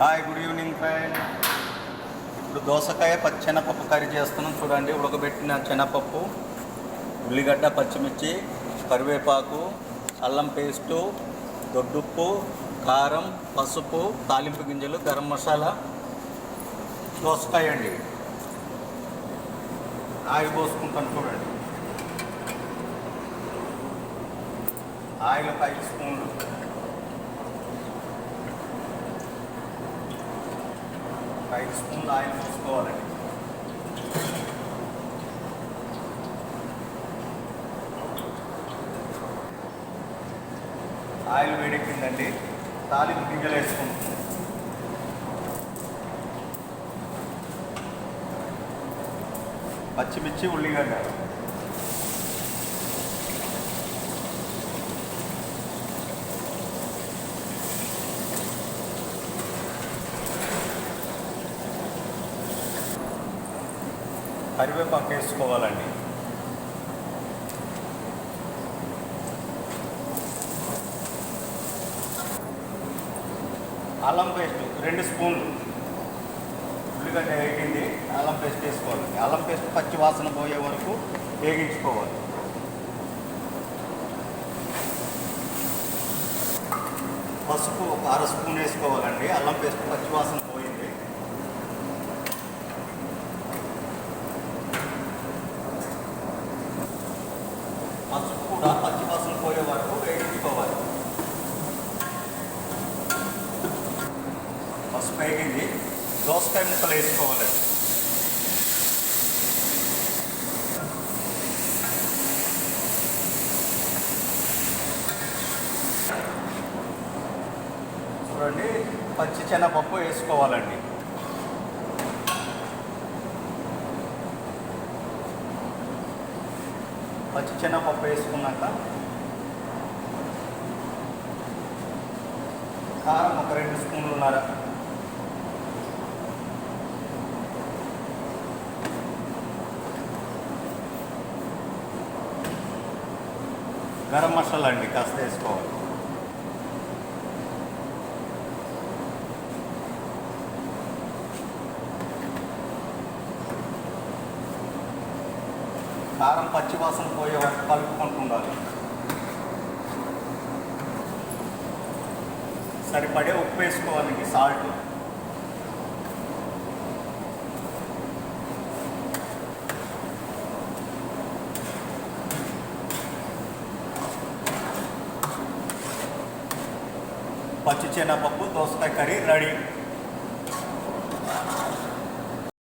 Hi, good evening friend. ఇప్పుడు దోసకాయ శనగపప్పు కర్రీ చేస్తున్నాం. చూడండి, ఉడకబెట్టిన శనగపప్పు, ఉల్లిగడ్డ, పచ్చిమిర్చి, కరివేపాకు, అల్లం పేస్టు, దొడ్డుప్పు, కారం, పసుపు, తాలింపు గింజలు, గరం మసాలా, దోసకాయ అండి. ఆయిల్ పోసుకుంటాను. చూడండి, ఆయిల్ 5 స్పూన్లు, ఆయిల్ పోసుకోవాలండి. ఆయిల్ వేడెక్కిందండి. తాలింపు గింజలు వేసుకుంటాం. పచ్చిమిర్చి, ఉల్లిగడ్డ, కరివేపాకు వేసుకోవాలండి. అల్లం పేస్ట్ 2 స్పూన్లు, ఉల్లిగడ్డ వేగింది, అల్లం పేస్ట్ వేసుకోవాలండి. అల్లం పేస్ట్ పచ్చి వాసన పోయే వరకు వేగించుకోవాలి. పసుపు 1/2 స్పూన్ వేసుకోవాలండి. అల్లం పేస్ట్ పచ్చి వాసన పోయింది. పసుపు కూడా పచ్చి వాసన పోయే వరకు వేగించుకోవాలి. పసుపు వేగింది. దోసకాయ ముక్కలు వేసుకోవాలండి. చూడండి, పచ్చి శనగపప్పు వేసుకోవాలండి. పచ్చి శనగపప్పు వేసుకున్నాక కారం 2 స్పూన్లున్నర, గరం మసాలా అండి కాస్త వేసుకోవాలి. కారం పచ్చి వాసన పోయే వరకు కలుపుకుంటూ ఉండాలి. సరిపడే ఉప్పు వేసుకోవాలండి, సాల్ట్. పచ్చి శనగపప్పు దోసకాయ కర్రీ రెడీ.